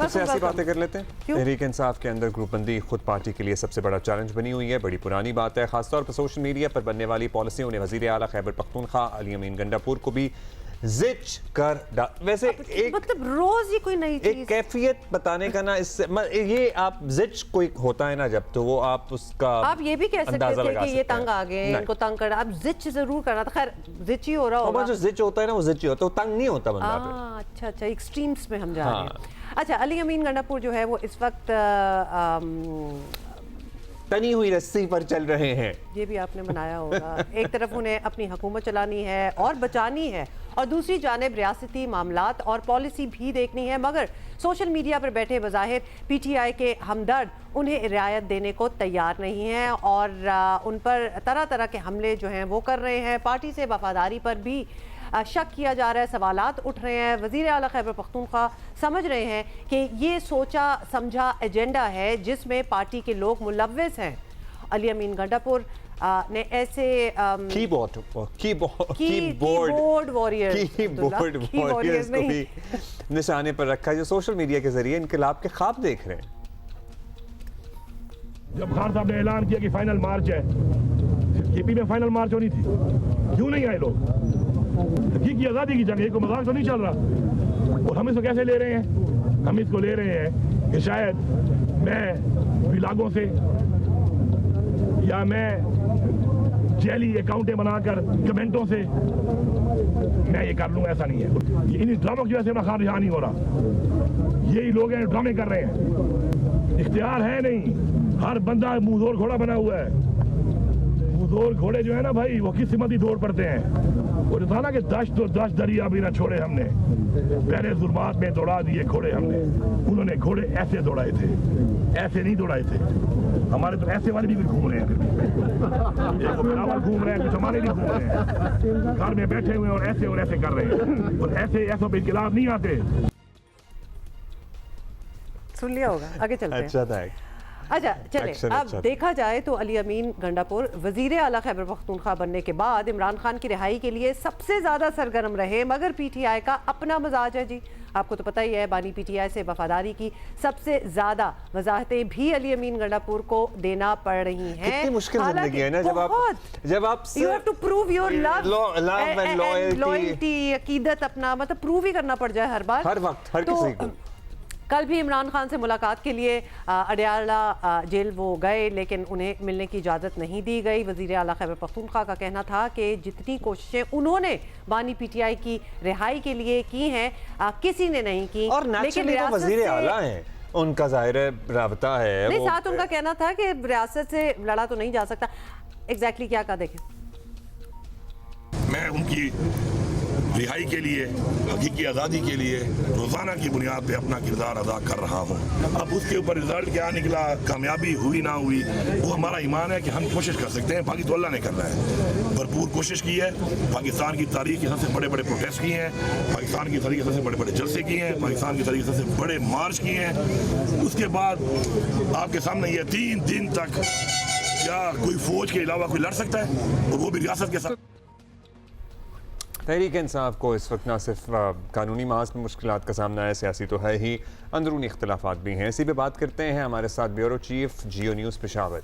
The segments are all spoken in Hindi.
कुछ ऐसी बातें कर लेते हैं। तहरीक इंसाफ के अंदर ग्रुपबंदी खुद पार्टी के लिए सबसे बड़ा चैलेंज बनी हुई है। बड़ी पुरानी बात है, खासतौर पर सोशल मीडिया पर बनने वाली पॉलिसियों ने वजीर आला खैबर पख्तूनख्वा अली अमीन गंडापुर को भी जिच कर वैसे एक मतलब रोज ही कोई नई चीज, एक कैफियत बताने का ना, इससे ये आप जिच कोई होता है ना जब, तो वो आप उसका आप ये भी कह सकते थे कि ये तंग आ गए, इनको तंग करना, आप जिच जरूर करना था। खैर जिच ही हो रहा होगा। जो जिच होता है ना वो जिच ही होता है, वो तंग नहीं होता बंदा पे। अच्छा अच्छा, एक्सट्रीम्स में हम जा रहे हैं। अच्छा, अली अमीन गंडापुर जो है वो इस वक्त तनी हुई रस्सी पर चल रहे हैं। ये भी आपने बनाया होगा। एक तरफ उन्हें अपनी हुकूमत चलानी है और बचानी है, और दूसरी जानिब रियासती मामलात और पॉलिसी भी देखनी है, मगर सोशल मीडिया पर बैठे बज़ाहिर पीटीआई के हमदर्द उन्हें रियायत देने को तैयार नहीं हैं और उन पर तरह तरह के हमले जो हैं वो कर रहे हैं। पार्टी से वफादारी पर भी शक किया जा रहा है, सवालात उठ रहे हैं। वज़ीर आला खैबर पख्तूनख्वा समझ रहे हैं कि ये सोचा समझा एजेंडा है जिसमें पार्टी के लोग मुलव्वस हैं। अली अमीन गंडापुर ने ऐसे कीबोर्ड वॉरियर्स को भी निशाने पर रखा है जो सोशल मीडिया के जरिए इनकलाब के ख्वाब देख रहे हैं। जब खान साहब ने ऐलान किया कि फाइनल मार्च है, यूपी में फाइनल मार्च होनी थी, क्यों नहीं आए लोग? हकीकी आज़ादी की जगह को मजाक तो नहीं चल रहा। और हम इसको कैसे ले रहे हैं? हम इसको ले रहे हैं कि शायद मैं विलागों से या मैं जेली अकाउंटें बनाकर कमेंटों से मैं ये कर लूँगा, ऐसा नहीं है। इन ड्रामों की वजह से इमरान खान रिहा नहीं हो रहा। यही लोग हैं ड्रामे कर रहे हैं, इख्तियार है नहीं। हर बंदा मुंहजोर घोड़ा बना हुआ है। मुंहजोर घोड़े जो है ना भाई, वो किस्मत ही दौड़ पड़ते हैं। और था ना कि दश दरिया भी ना छोड़े हमने, पहले जुल्मात में दौड़ा दिए घोड़े हमने। उन्होंने घोड़े ऐसे दौड़ाए थे, ऐसे नहीं दौड़ाए थे। हमारे तो ऐसे वाले भी घूम रहे हैं, एक बराबर घूम रहे हैं, कुछ हमारे नहीं घूम रहे हैं। घर में बैठे हुए और ऐसे कर रहे हैं, और ऐसों पे खिलाफ नहीं आते। सुन लिया होगा, आगे चलते हैं। अच्छा था। अच्छा चले, अब देखा जाए तो अली अमीन गंडापुर वजीर आला खैबर पख्तूनख्वा बनने के बाद इमरान खान की रिहाई के लिए सबसे ज़्यादा सरगर्म रहे, मगर पीटीआई का अपना मजाज है जी। आपको तो पता ही है, बानी पीटीआई से वफादारी की सबसे ज़्यादा वजाहतें भी अली अमीन गंडापुर को देना पड़ रही हैं। कितनी मुश्किल जिंदगी है ना, जब आप you have to prove your love and loyalty, अकीदत अपना मतलब प्रूव ही करना पड़ जाए हर बार, हर वक्त, हर किसी को। कल भी इमरान खान से मुलाकात के लिए अडयाला जेल वो गए, लेकिन उन्हें मिलने की इजाज़त नहीं दी गई। वज़ीर आला खैबर पख्तूनख्वा का कहना था कि जितनी कोशिशें उन्होंने बानी पीटीआई की रिहाई के लिए की हैं, किसी ने नहीं की। और लेकिन वज़ीर आला हैं, उनका ज़ाहिर राबता है। नहीं, साथ उनका कहना था कि रियासत से लड़ा तो नहीं जा सकता। एग्जैक्टली क्या कहा, देखें। मैं उनकी रिहाई के लिए, हकीकी आज़ादी के लिए रोज़ाना की बुनियाद पे अपना किरदार अदा कर रहा हूँ। अब उसके ऊपर रिजल्ट क्या निकला, कामयाबी हुई ना हुई, वो हमारा ईमान है कि हम कोशिश कर सकते हैं। बाकी तो अल्लाह ने करना है। भरपूर कोशिश की है। पाकिस्तान की तारीख के सबसे बड़े बड़े प्रोटेस्ट किए हैं, पाकिस्तान की तारीख के सबसे बड़े बड़े जलसे किए हैं, पाकिस्तान की तारीख के सबसे बड़े मार्च किए हैं। उसके बाद आपके सामने ये 3 दिन तक क्या कोई फौज के अलावा कोई लड़ सकता है, और वो भी रियासत के साथ। तहरीक इंसाफ को इस वक्त ना सिर्फ कानूनी मास में मुश्किलात का सामना है, सियासी तो है ही, अंदरूनी इख्तलाफात भी हैं। इसी पे बात करते हैं। हमारे साथ ब्यूरो चीफ जियो न्यूज़ पेशावर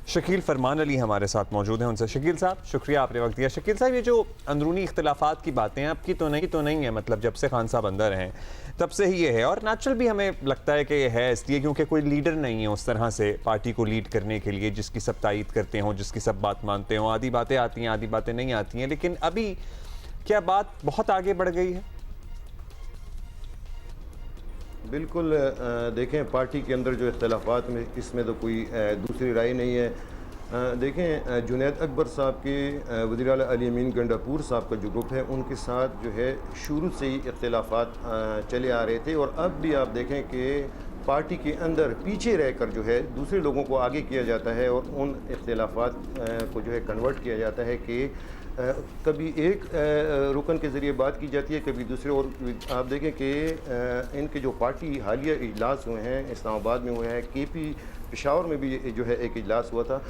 शकील फरमान अली हमारे साथ मौजूद हैं। उनसे शकील साहब, शुक्रिया आपने वक्त दिया। शकील साहब, ये जो अंदरूनी इख्तलाफात की बातें आपकी तो नहीं है, मतलब जब से खान साहब अंदर हैं तब से ही ये है, और नेचुरल भी हमें लगता है कि ये है इसलिए क्योंकि कोई लीडर नहीं है उस तरह से पार्टी को लीड करने के लिए, जिसकी सब तायीद करते हों, जिसकी सब बात मानते हों। आधी बातें आती हैं, आधी बातें नहीं आती हैं, लेकिन अभी क्या बात बहुत आगे बढ़ गई है? बिल्कुल, देखें पार्टी के अंदर जो इख्तलाफात में, इसमें तो कोई दूसरी राय नहीं है। देखें जुनैद अकबर साहब के वज़ीर आला अली अमीन गंडापुर साहब का जो ग्रुप है, उनके साथ जो है शुरू से ही इख्तलाफात चले आ रहे थे, और अब भी आप देखें कि पार्टी के अंदर पीछे रहकर जो है दूसरे लोगों को आगे किया जाता है, और उन इख्तलाफात को जो है कन्वर्ट किया जाता है कि कभी एक रुकन के ज़रिए बात की जाती है, कभी दूसरे। और आप देखें कि इनके जो पार्टी हालिया इजलास हुए हैं, इस्लामाबाद में हुए हैं, KP पेशावर में भी जो है एक इजलास हुआ था,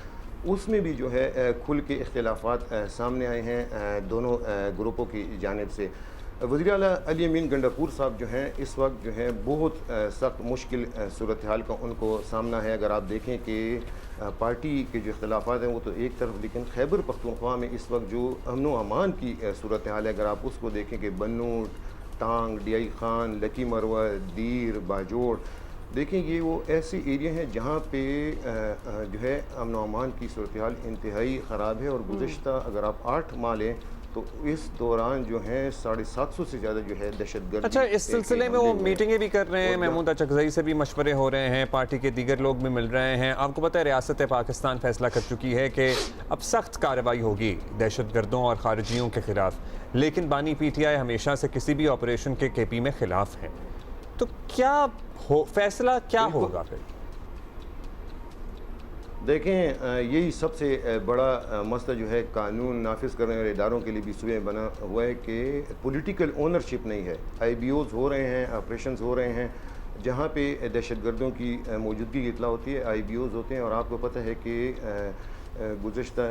उसमें भी जो है खुल के इख्तलाफात सामने आए हैं दोनों ग्रुपों की जानिब से। वज़ीर आला अली अमीन गंडापुर साहब जो हैं इस वक्त जो है बहुत सख्त मुश्किल सूरत हाल का उनको सामना है। अगर आप देखें कि पार्टी के जो इख्तलाफात हैं वो तो एक तरफ, लेकिन खैबर पख्तूनख्वा में इस वक्त जो अमन व अमान की सूरत हाल है, अगर आप उसको देखें कि बन्नू, टांग, डियाई खान, लकी मरवा, दीर, बाजोड़, देखें ये वो ऐसे एरिया हैं जहाँ पे जो है अमन व अमान की सूरत हाल इंतहाई ख़राब है। और गुज़श्ता अगर आप 8 माह लें तो इस दौरान जो है 750 से ज़्यादा जो है दहशतगर्द। अच्छा, इस सिलसिले में वो मीटिंगें भी कर रहे हैं, महमूद अचकज़ई से भी मशवरे हो रहे हैं, पार्टी के दीगर लोग भी मिल रहे हैं। आपको पता है रियासत पाकिस्तान फैसला कर चुकी है कि अब सख्त कार्रवाई होगी दहशतगर्दों और खारिजियों के ख़िलाफ़, लेकिन बानी PTI हमेशा से किसी भी ऑपरेशन के KP में ख़िलाफ़ हैं। तो क्या हो फैसला क्या होगा फिर? देखें यही सबसे बड़ा मसला जो है कानून नाफिज करने वाले इदारों के लिए भी सूबे में बना हुआ है कि पॉलिटिकल ओनरशिप नहीं है। IBOs हो रहे हैं, ऑपरेशंस हो रहे हैं जहाँ पे दहशतगर्दों की मौजूदगी की इतला होती है, IBOs होते हैं। और आपको पता है कि गुज़श्ता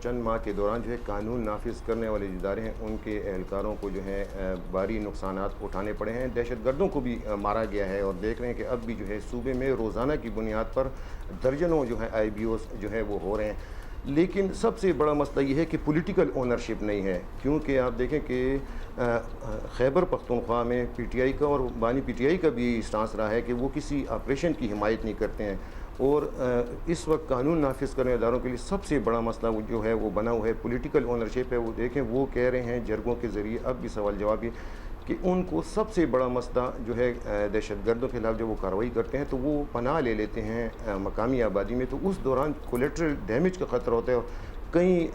चंद माह के दौरान जो है कानून नाफिज करने वाले इदारे हैं उनके एहलकारों को जो है भारी नुकसानात उठाने पड़े हैं, दहशतगर्दों को भी मारा गया है। और देख रहे हैं कि अब भी जो है सूबे में रोज़ाना की बुनियाद पर दर्जनों जो है IBOs जो है वो हो रहे हैं। लेकिन सबसे बड़ा मसला ये है कि पॉलिटिकल ओनरशिप नहीं है, क्योंकि आप देखें कि खैबर पख्तूनख्वा में PTI का और बानी PTI का भी स्टांस रहा है कि वो किसी ऑपरेशन की हिमायत नहीं करते हैं। और इस वक्त कानून नाफिज करने इदारों के लिए सबसे बड़ा मसला वो जो है वो बना हुआ है पॉलिटिकल ओनरशिप है। वो देखें, वो कह रहे हैं जरगों के ज़रिए अब भी सवाल जवाब ये कि उनको सबसे बड़ा मसला जो है दहशतगर्दों के खिलाफ जब वो कार्रवाई करते हैं तो वो पनाह ले लेते हैं मकामी आबादी में, तो उस दौरान कोलेट्रल डैमेज का ख़तरा होता है। और कई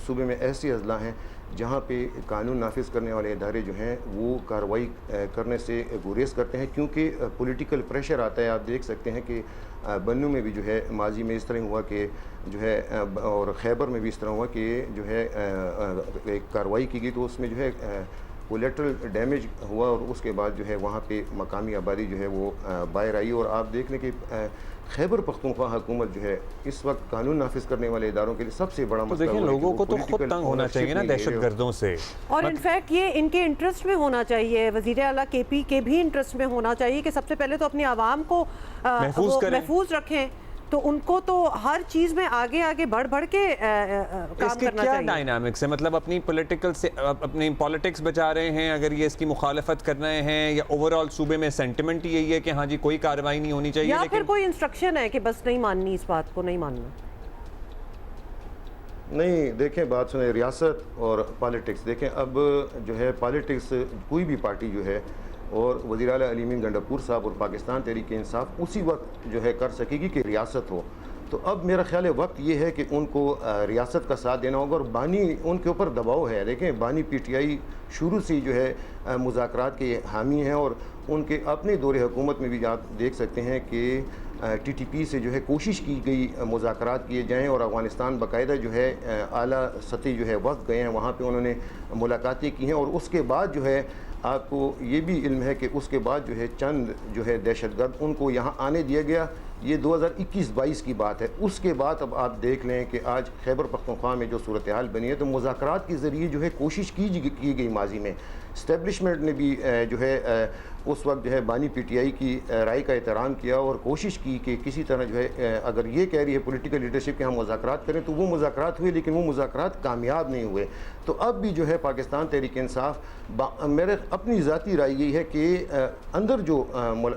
सूबे में ऐसे अजला हैं जहाँ पे कानून नाफिज करने वाले इदारे जो हैं वो कार्रवाई करने से गुरेज करते हैं, क्योंकि पॉलिटिकल प्रेशर आता है। आप देख सकते हैं कि बन्नू में भी जो है माजी में इस तरह हुआ कि जो है और खैबर में भी इस तरह हुआ कि जो है एक कार्रवाई की गई तो उसमें जो है कोलेट्रल डैमेज हुआ और उसके बाद जो है वहाँ पे मकामी आबादी जो है वो बाहर आई। और आप देख लें कि खैबर पख्तूनख्वा हुकूमत जो है इस वक्त कानून नाफिज करने वाले इदारों के लिए सबसे बड़ा तो देखिए लोगों को तो खुद तंग होना चाहिए ना दहशतगर्दों से, और इनफैक्ट ये इनके इंटरेस्ट में होना चाहिए, वज़ीर आला KP के भी इंटरेस्ट में होना चाहिए कि सबसे पहले तो अपनी आवाम को महफूज रखें। तो उनको तो हर चीज़ में आगे आगे बढ़ बढ़ के काम करना क्या चाहिए। डायनामिक्स है, मतलब अपनी अपनी पॉलिटिक्स बचा रहे हैं अगर ये इसकी मुखालफत कर रहे हैं, या ओवरऑल सूबे में सेंटिमेंट यही है कि हाँ जी कोई कार्रवाई नहीं होनी चाहिए, या लेकिन फिर कोई इंस्ट्रक्शन है कि बस नहीं माननी, इस बात को नहीं मानना? नहीं, देखें बात सुने, रियासत और पॉलिटिक्स देखें। अब जो है पॉलिटिक्स कोई भी पार्टी जो है और वज़ीर आला अली अमीन गंडापुर साहब और पाकिस्तान तहरीक इंसाफ उसी वक्त जो है कर सकेगी कि रियासत हो। तो अब मेरा ख्याल है वक्त ये है कि उनको रियासत का साथ देना होगा और बानी उनके ऊपर दबाव है। देखें बानी PTI शुरू से जो है मुज़ाकरात के हामी हैं और उनके अपने दौरे हुकूमत में भी आप देख सकते हैं कि TTP से जो है कोशिश की गई मुज़ाकरात किए जाएँ और अफ़गानिस्तान बाकायदा जो है आला सतही जो है वक्त गए हैं, वहाँ पर उन्होंने मुलाकातें की हैं। और उसके बाद जो है आपको ये भी इल्म है कि उसके बाद जो है चंद जो है दहशतगर्द उनको यहाँ आने दिया गया। ये 2021-22 की बात है। उसके बाद अब आप देख लें कि आज खैबर पख्तूनख्वा में जो सूरत हाल बनी है तो मुज़ाकरात के ज़रिए जो है कोशिश की गई माजी में। इस्टेब्लिशमेंट ने भी जो है उस वक्त जो है बानी PTI की राय का एहतराम किया और कोशिश की कि किसी तरह जो है अगर ये कह रही है पॉलिटिकल लीडरशिप के हम मुज़ाकरात करें तो वो मुज़ाकरात हुए, लेकिन वो मुज़ाकरात कामयाब नहीं हुए। तो अब भी जो है पाकिस्तान तहरीक इंसाफ, मेरे अपनी ज़ाती राय यही है कि अंदर जो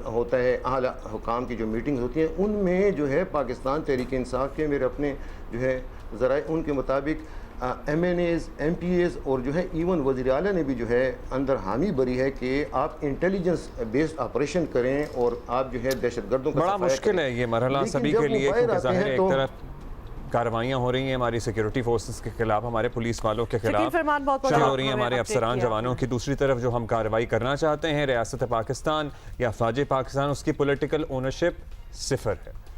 होता है आला हुकाम की जो मीटिंग्स होती हैं उनमें जो है पाकिस्तान तहरीक इंसाफ के मेरे अपने जो है ज़राए उनके मुताबिक MNAs, MPAs और जो है इवन वज़ीर आला ने भी जो है अंदर हामी भरी है कि आप इंटेलिजेंस बेस्ड ऑपरेशन करें और आप जो है दहशतगर्दों का बड़ा मुश्किल है ये मरहला सभी के लिए, क्योंकि ज़ाहिर है एक तरफ कार्रवाइयाँ हो रही हैं हमारी सिक्योरिटी फोर्सेस के खिलाफ, हमारे पुलिस वालों के खिलाफ शुरू हो रही हैं, हमारे अफसरान जवानों की। दूसरी तरफ जो हम कार्रवाई करना चाहते हैं रियासत पाकिस्तान या फ़ौज पाकिस्तान, उसकी पॉलिटिकल ओनरशिप 0 है।